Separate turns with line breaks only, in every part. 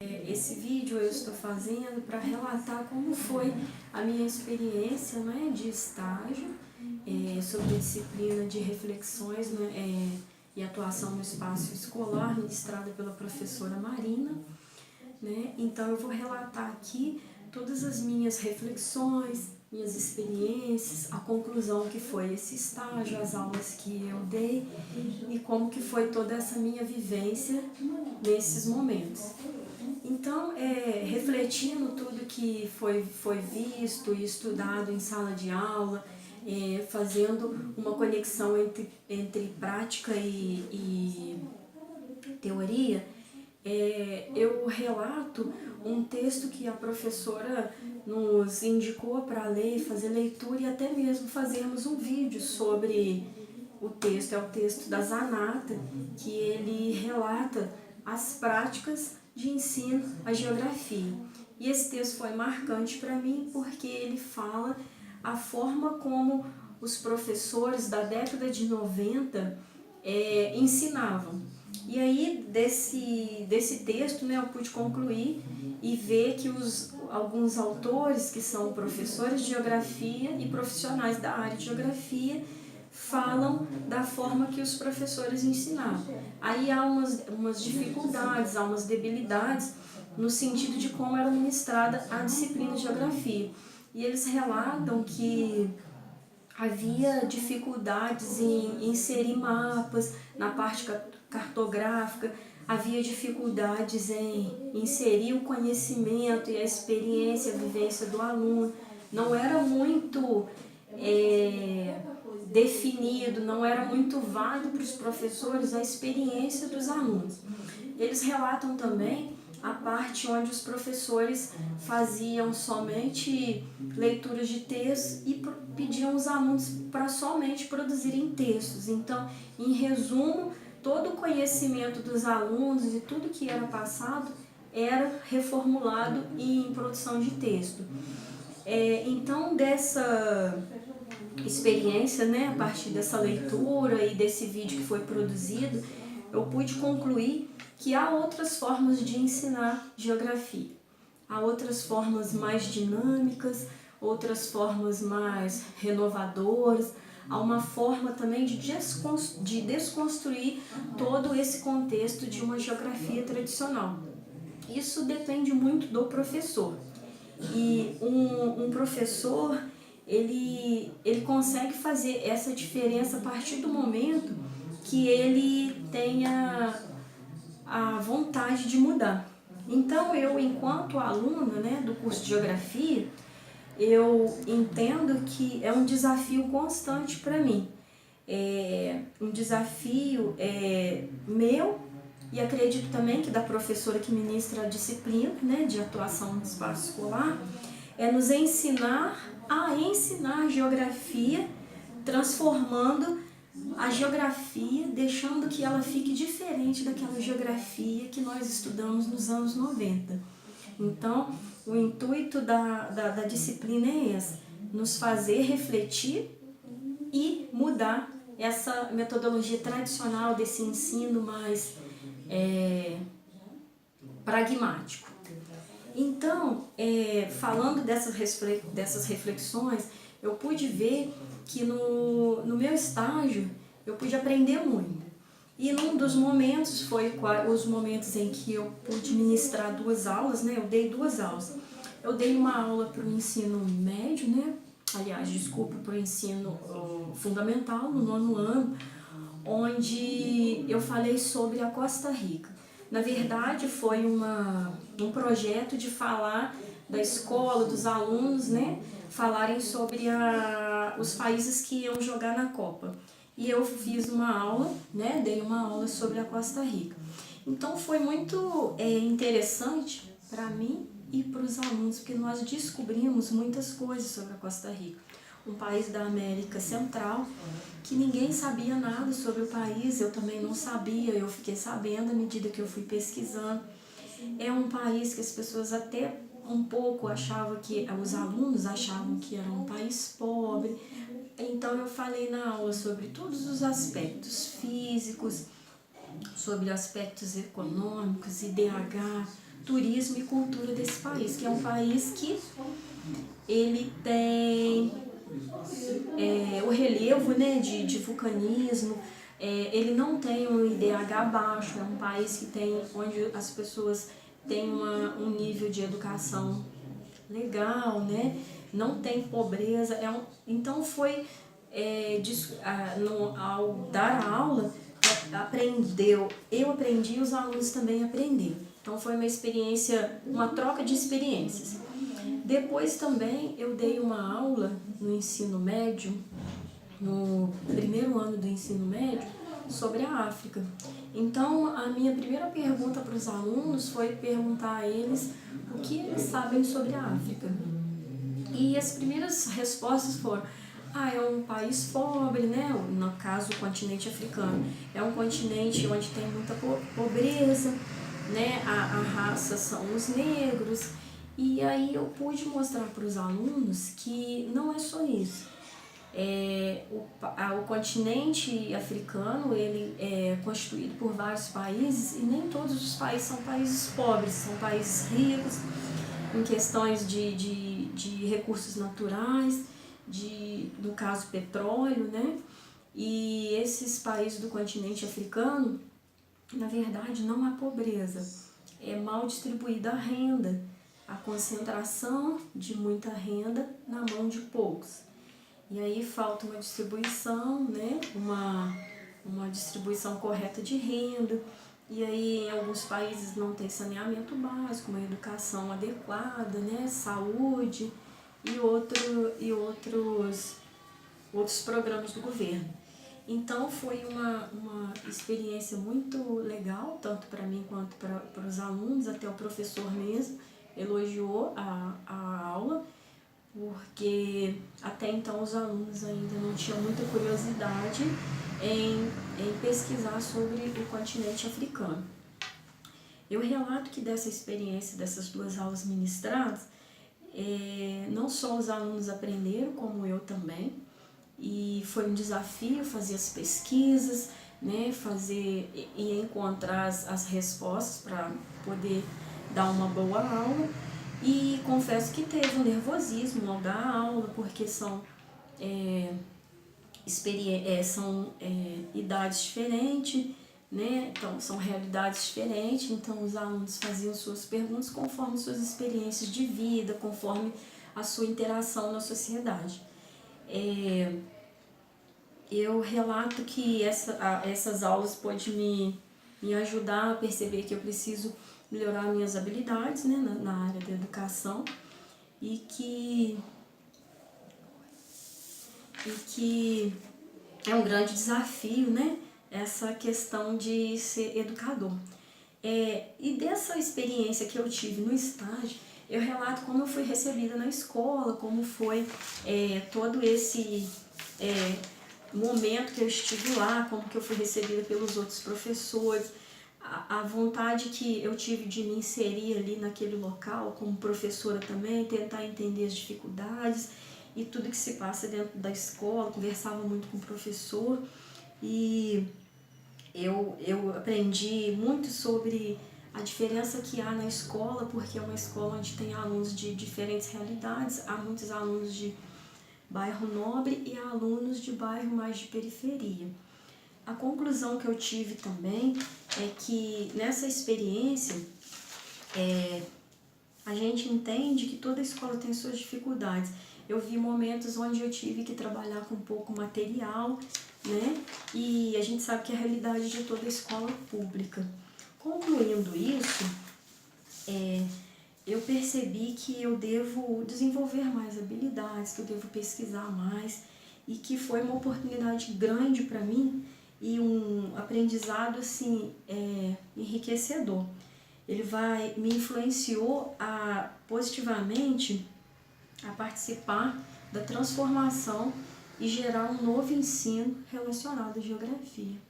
Esse vídeo eu estou fazendo para relatar como foi a minha experiência, né, de estágio sobre a disciplina de reflexões, né, e atuação no espaço escolar, ministrada pela professora Marina. Né? Então eu vou relatar aqui todas as minhas reflexões, minhas experiências, a conclusão que foi esse estágio, as aulas que eu dei e como que foi toda essa minha vivência nesses momentos. Então, refletindo tudo que foi visto e estudado em sala de aula, fazendo uma conexão entre prática e teoria, eu relato um texto que a professora nos indicou para ler, fazer leitura e até mesmo fazermos um vídeo sobre o texto. É o texto da Zanata, que ele relata as práticas de ensino à geografia. E esse texto foi marcante para mim porque ele fala a forma como os professores da década de 90 ensinavam. E aí, desse texto, né, eu pude concluir e ver que alguns autores que são professores de geografia e profissionais da área de geografia falam da forma que os professores ensinavam. Aí há umas dificuldades, há umas debilidades no sentido de como era ministrada a disciplina de geografia. E eles relatam que havia dificuldades em inserir mapas na parte cartográfica, havia dificuldades em inserir o conhecimento e a experiência, a vivência do aluno. Não era muito definido, não era muito válido para os professores a experiência dos alunos. Eles relatam também a parte onde os professores faziam somente leituras de textos e pediam os alunos para somente produzirem textos. Então, em resumo, todo o conhecimento dos alunos e tudo que era passado era reformulado em produção de texto. Então, dessa experiência, né, a partir dessa leitura e desse vídeo que foi produzido, eu pude concluir que há outras formas de ensinar geografia. Há outras formas mais dinâmicas, outras formas mais renovadoras, há uma forma também de desconstruir todo esse contexto de uma geografia tradicional. Isso depende muito do professor. E um professor, ele consegue fazer essa diferença a partir do momento que ele tenha a vontade de mudar. Então, eu, enquanto aluna, né, do curso de Geografia, eu entendo que é um desafio constante para mim. É um desafio meu e acredito também que da professora que ministra a disciplina, né, de atuação no espaço escolar, é nos ensinar a ensinar geografia, transformando a geografia, deixando que ela fique diferente daquela geografia que nós estudamos nos anos 90. Então, o intuito da disciplina é esse, nos fazer refletir e mudar essa metodologia tradicional desse ensino mais pragmático. Então, falando dessas reflexões, eu pude ver que no meu estágio eu pude aprender muito. E num dos momentos, foi os momentos em que eu pude ministrar duas aulas, né? Eu dei duas aulas. Eu dei uma aula para o ensino médio, né? Aliás, desculpa, para o ensino fundamental, no 9º ano, onde eu falei sobre a Costa Rica. Na verdade, foi um projeto de falar da escola, dos alunos, né, falarem sobre os países que iam jogar na Copa. E eu fiz uma aula, né, dei uma aula sobre a Costa Rica. Então foi muito interessante para mim e para os alunos, porque nós descobrimos muitas coisas sobre a Costa Rica. Um país da América Central, que ninguém sabia nada sobre o país, eu também não sabia, eu fiquei sabendo à medida que eu fui pesquisando. É um país que as pessoas até um pouco achavam que, os alunos achavam que era um país pobre. Então eu falei na aula sobre todos os aspectos físicos, sobre aspectos econômicos, IDH, turismo e cultura desse país, que é um país que ele tem o relevo, né, de vulcanismo, ele não tem um IDH baixo, é um país que tem, onde as pessoas têm um nível de educação legal, né, não tem pobreza, então foi, ao dar a aula, eu aprendi e os alunos também aprenderam. Então foi uma experiência, uma troca de experiências. Depois também eu dei uma aula no ensino médio, no primeiro ano do ensino médio, sobre a África. Então a minha primeira pergunta para os alunos foi perguntar a eles o que eles sabem sobre a África. E as primeiras respostas foram: é um país pobre, né? No caso, o continente africano. É um continente onde tem muita pobreza, né? A raça são os negros. E aí eu pude mostrar para os alunos que não é só isso. O continente africano, ele é constituído por vários países e nem todos os países são países pobres, são países ricos em questões de recursos naturais, no caso petróleo, né? E esses países do continente africano, na verdade, não há pobreza, é mal distribuída a renda, a concentração de muita renda na mão de poucos. E aí falta uma distribuição, né? Uma distribuição correta de renda. E aí em alguns países não tem saneamento básico, uma educação adequada, né? Saúde e outros programas do governo. Então foi uma experiência muito legal, tanto para mim quanto para os alunos, até o professor mesmo elogiou a aula, porque até então os alunos ainda não tinham muita curiosidade em pesquisar sobre o continente africano. Eu relato que dessa experiência, dessas 2 aulas ministradas, não só os alunos aprenderam, como eu também, e foi um desafio fazer as pesquisas, né, fazer e encontrar as respostas para poder dar uma boa aula. E confesso que teve um nervosismo ao dar aula, porque são idades diferentes, né? Então são realidades diferentes, então os alunos faziam suas perguntas conforme suas experiências de vida, conforme a sua interação na sociedade. Eu relato que essas aulas podem me ajudar a perceber que eu preciso melhorar minhas habilidades, né, na área da educação, e que é um grande desafio, né, essa questão de ser educador. E dessa experiência que eu tive no estágio, eu relato como eu fui recebida na escola, como foi todo esse momento que eu estive lá, como que eu fui recebida pelos outros professores, a vontade que eu tive de me inserir ali naquele local como professora também, tentar entender as dificuldades e tudo que se passa dentro da escola. Conversava muito com o professor e eu aprendi muito sobre a diferença que há na escola, porque é uma escola onde tem alunos de diferentes realidades, há muitos alunos de bairro nobre e há alunos de bairro mais de periferia. A conclusão que eu tive também é que nessa experiência a gente entende que toda escola tem suas dificuldades. Eu vi momentos onde eu tive que trabalhar com pouco material, né? E a gente sabe que é a realidade de toda escola pública. Concluindo isso, eu percebi que eu devo desenvolver mais habilidades, que eu devo pesquisar mais e que foi uma oportunidade grande para mim e um aprendizado assim enriquecedor. Ele me influenciou positivamente a participar da transformação e gerar um novo ensino relacionado à geografia.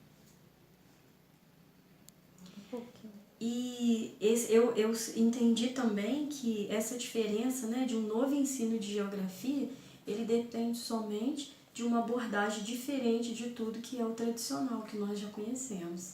E eu entendi também que essa diferença, né, de um novo ensino de geografia, ele depende somente de uma abordagem diferente de tudo que é o tradicional, que nós já conhecemos.